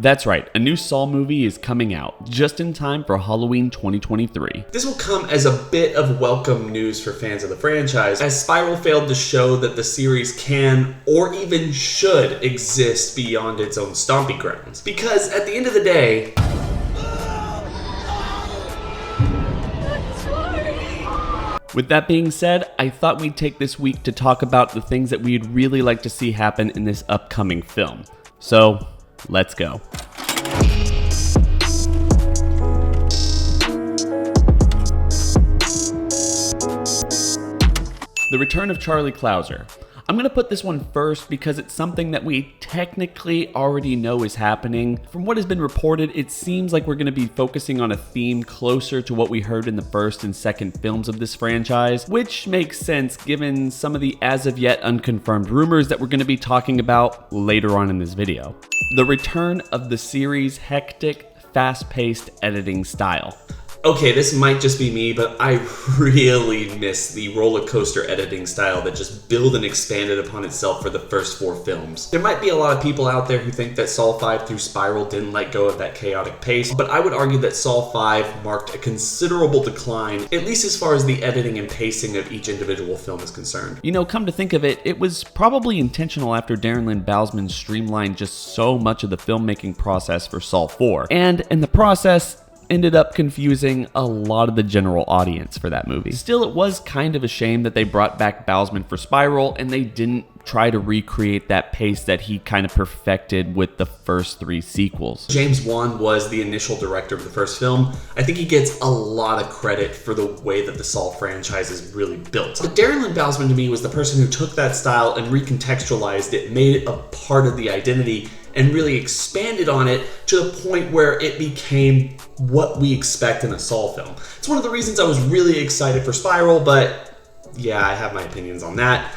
That's right, a new Saw movie is coming out, just in time for Halloween 2023. This will come as a bit of welcome news for fans of the franchise, as Spiral failed to show that the series can, or even should, exist beyond its own stomping grounds. Because at the end of the day, with that being said, I thought we'd take this week to talk about the things that we'd really like to see happen in this upcoming film. So, let's go. The return of Charlie Clouser. I'm going to put this one first because it's something that we technically already know is happening. From what has been reported, it seems like we're going to be focusing on a theme closer to what we heard in the first and second films of this franchise, which makes sense given some of the as of yet unconfirmed rumors that we're going to be talking about later on in this video. The return of the series' hectic, fast-paced editing style. okay, this might just be me, but I really miss the roller coaster editing style that just built and expanded upon itself for the first 4 films. There might be a lot of people out there who think that Saw 5 through Spiral didn't let go of that chaotic pace, but I would argue that Saw 5 marked a considerable decline, at least as far as the editing and pacing of each individual film is concerned. You know, come to think of it, it was probably intentional after Darren Lynn Bousman streamlined just so much of the filmmaking process for Saw 4, and in the process, ended up confusing a lot of the general audience for that movie. Still, it was kind of a shame that they brought back Bousman for Spiral and they didn't try to recreate that pace that he kind of perfected with the first 3 sequels. James Wan was the initial director of the first film. I think he gets a lot of credit for the way that the Saw franchise is really built. But Darren Lynn Bousman to me was the person who took that style and recontextualized it, made it a part of the identity, and really expanded on it to the point where it became what we expect in a Saw film. It's one of the reasons I was really excited for Spiral, but yeah, I have my opinions on that.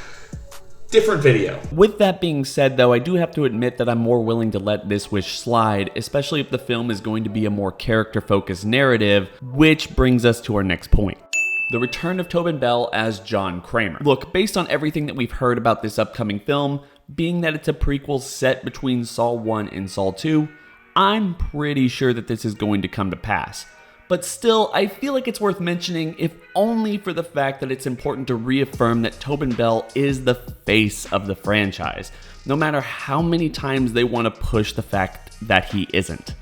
Different video. With that being said though, I do have to admit that I'm more willing to let this wish slide, especially if the film is going to be a more character-focused narrative, which brings us to our next point. The return of Tobin Bell as John Kramer. Look, based on everything that we've heard about this upcoming film, being that it's a prequel set between Saw 1 and Saw 2, I'm pretty sure that this is going to come to pass. But still, I feel like it's worth mentioning, if only for the fact that it's important to reaffirm that Tobin Bell is the face of the franchise, no matter how many times they want to push the fact that he isn't.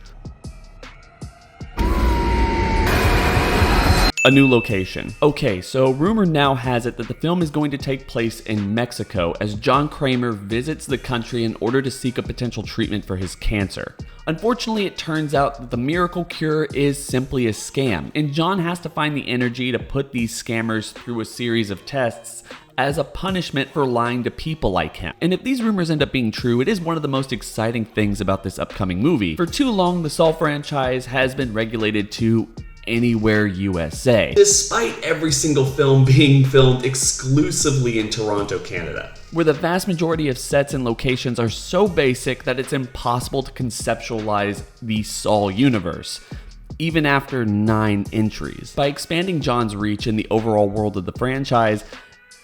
A new location. Okay, so rumor now has it that the film is going to take place in Mexico as John Kramer visits the country in order to seek a potential treatment for his cancer. Unfortunately, it turns out that the miracle cure is simply a scam, and John has to find the energy to put these scammers through a series of tests as a punishment for lying to people like him. And if these rumors end up being true, it is one of the most exciting things about this upcoming movie. For too long, the Saw franchise has been regulated to Anywhere USA, despite every single film being filmed exclusively in Toronto, Canada, where the vast majority of sets and locations are so basic that it's impossible to conceptualize the Saw universe, even after 9 entries. By expanding John's reach in the overall world of the franchise,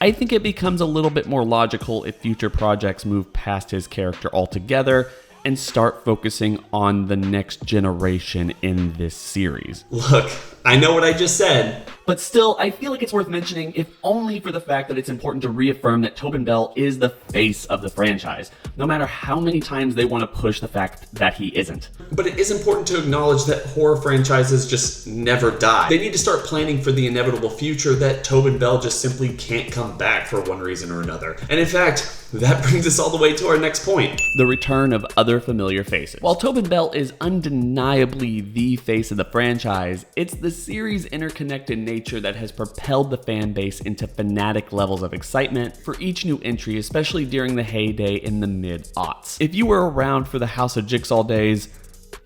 I think it becomes a little bit more logical if future projects move past his character altogether and start focusing on the next generation in this series. Look, I know what I just said, but still, I feel like it's worth mentioning, if only for the fact that it's important to reaffirm that Tobin Bell is the face of the franchise, no matter how many times they want to push the fact that he isn't. But it is important to acknowledge that horror franchises just never die. They need to start planning for the inevitable future that Tobin Bell just simply can't come back for one reason or another. And in fact, that brings us all the way to our next point. The return of other familiar faces. While Tobin Bell is undeniably the face of the franchise, it's the series' interconnected nature that has propelled the fan base into fanatic levels of excitement for each new entry, especially during the heyday in the mid-aughts. If you were around for the House of Jigsaw days,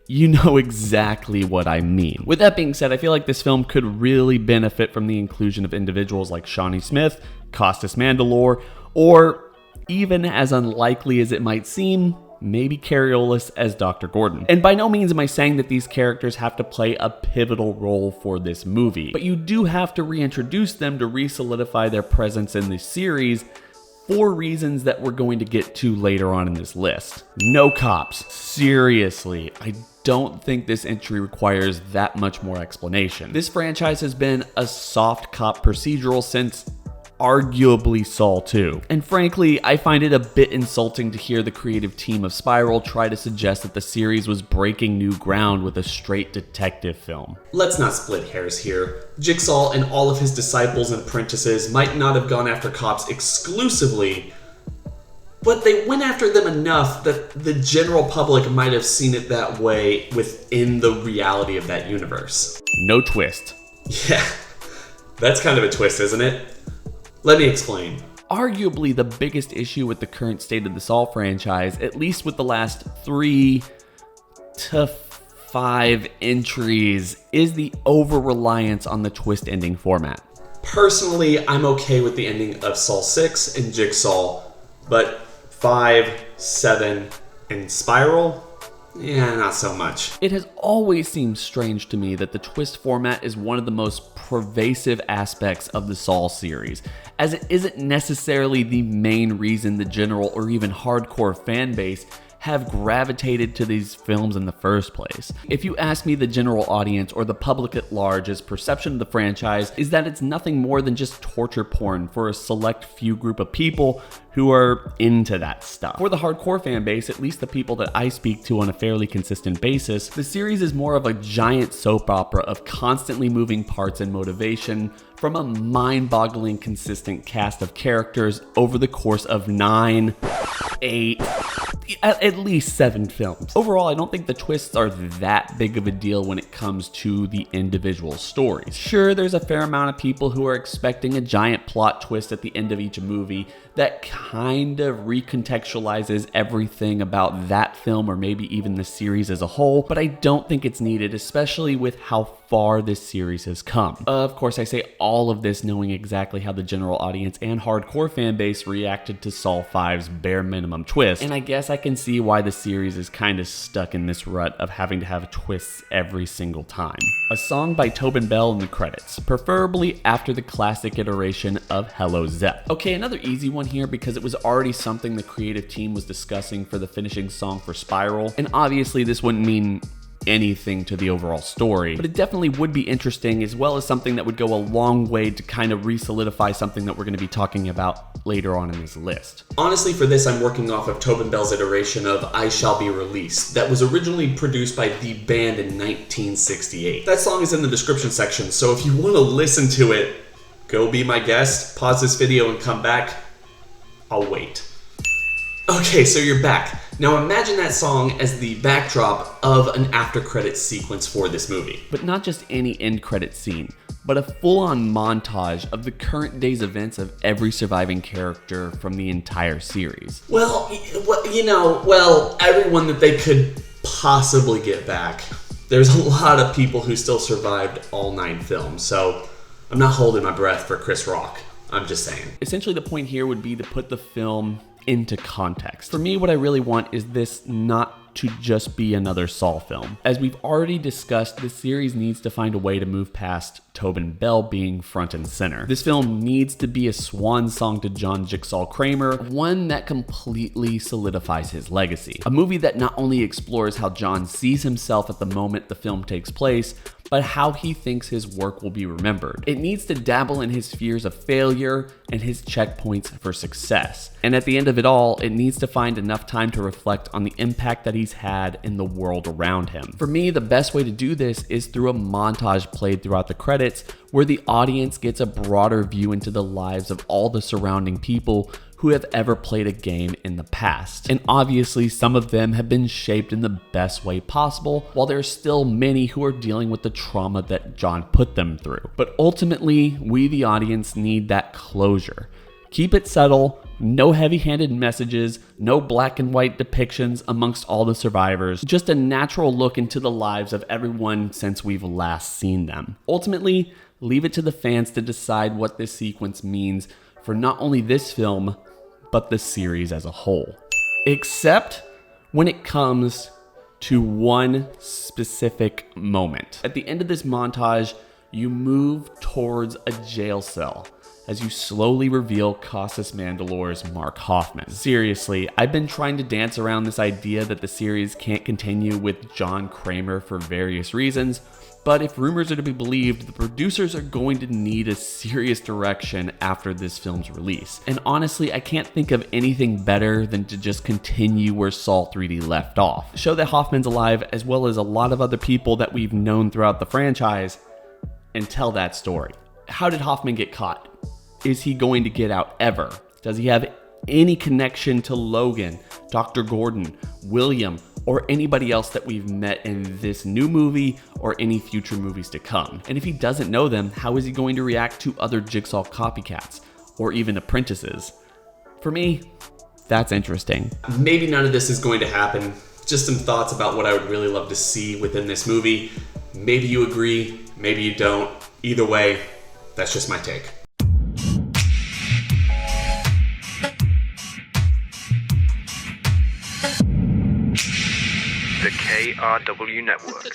you know exactly what I mean. With that being said, I feel like this film could really benefit from the inclusion of individuals like Shawnee Smith, Costas Mandylor, or even as unlikely as it might seem, maybe Carriolis as Dr. Gordon. And by no means am I saying that these characters have to play a pivotal role for this movie, but you do have to reintroduce them to re-solidify their presence in the series, for reasons that we're going to get to later on in this list. No cops. Seriously, I don't think this entry requires that much more explanation. This franchise has been a soft cop procedural since arguably Saw 2. And frankly, I find it a bit insulting to hear the creative team of Spiral try to suggest that the series was breaking new ground with a straight detective film. Let's not split hairs here. Jigsaw and all of his disciples and apprentices might not have gone after cops exclusively, but they went after them enough that the general public might have seen it that way within the reality of that universe. No twist. Yeah, that's kind of a twist, isn't it? Let me explain. Arguably the biggest issue with the current state of the Saw franchise, at least with the last 3 to 5 entries, is the over-reliance on the twist ending format. Personally, I'm okay with the ending of Saw 6 and Jigsaw, but 5, 7, and Spiral? Yeah, not so much. It has always seemed strange to me that the twist format is one of the most pervasive aspects of the Saw series, as it isn't necessarily the main reason the general or even hardcore fan base have gravitated to these films in the first place. If you ask me, the general audience or the public at large's perception of the franchise is that it's nothing more than just torture porn for a select few group of people who are into that stuff. For the hardcore fan base, at least the people that I speak to on a fairly consistent basis, the series is more of a giant soap opera of constantly moving parts and motivation from a mind-boggling consistent cast of characters over the course of 9, 8, at least 7 films. Overall, I don't think the twists are that big of a deal when it comes to the individual stories. Sure, there's a fair amount of people who are expecting a giant plot twist at the end of each movie that kind of recontextualizes everything about that film or maybe even the series as a whole, but I don't think it's needed, especially with how far this series has come. Of course, I say all of this knowing exactly how the general audience and hardcore fan base reacted to Saw 5's bare minimum twist, and I guess I can see why the series is kind of stuck in this rut of having to have twists every single time. A song by Tobin Bell in the credits, preferably after the classic iteration of Hello Zep. Okay, another easy one here because it was already something the creative team was discussing for the finishing song for Spiral, and obviously this wouldn't mean anything to the overall story, but it definitely would be interesting, as well as something that would go a long way to kind of re-solidify something that we're going to be talking about later on in this list. Honestly, for this, I'm working off of Tobin Bell's iteration of I Shall Be Released that was originally produced by the band in 1968. That song is in the description section, so if you want to listen to it, go be my guest, pause this video and come back. I'll wait. Okay, so you're back. Now imagine that song as the backdrop of an after-credits sequence for this movie. But not just any end credit scene, but a full-on montage of the current day's events of every surviving character from the entire series. Well, everyone that they could possibly get back. There's a lot of people who still survived all 9 films, so I'm not holding my breath for Chris Rock. I'm just saying. Essentially, the point here would be to put the film into context. For me, what I really want is this not to just be another Saw film. As we've already discussed, the series needs to find a way to move past Tobin Bell being front and center. This film needs to be a swan song to John Jigsaw Kramer, one that completely solidifies his legacy. A movie that not only explores how John sees himself at the moment the film takes place, but how he thinks his work will be remembered. It needs to dabble in his fears of failure and his checkpoints for success. And at the end of it all, it needs to find enough time to reflect on the impact that he's had in the world around him. For me, the best way to do this is through a montage played throughout the credits, where the audience gets a broader view into the lives of all the surrounding people who have ever played a game in the past. And obviously, some of them have been shaped in the best way possible, while there are still many who are dealing with the trauma that John put them through. But ultimately, we the audience need that closure. Keep it subtle, no heavy-handed messages, no black and white depictions amongst all the survivors, just a natural look into the lives of everyone since we've last seen them. Ultimately, leave it to the fans to decide what this sequence means for not only this film, but the series as a whole. Except when it comes to one specific moment. At the end of this montage, you move towards a jail cell, as you slowly reveal Casus Mandalore's Mark Hoffman. Seriously, I've been trying to dance around this idea that the series can't continue with John Kramer for various reasons, but if rumors are to be believed, the producers are going to need a serious direction after this film's release. And honestly, I can't think of anything better than to just continue where Saw 3D left off. Show that Hoffman's alive, as well as a lot of other people that we've known throughout the franchise, and tell that story. How did Hoffman get caught? Is he going to get out ever? Does he have any connection to Logan, Dr. Gordon, William, or anybody else that we've met in this new movie or any future movies to come? And if he doesn't know them, how is he going to react to other Jigsaw copycats or even apprentices? For me, that's interesting. Maybe none of this is going to happen. Just some thoughts about what I would really love to see within this movie. Maybe you agree, maybe you don't. Either way, that's just my take. The KRW Network.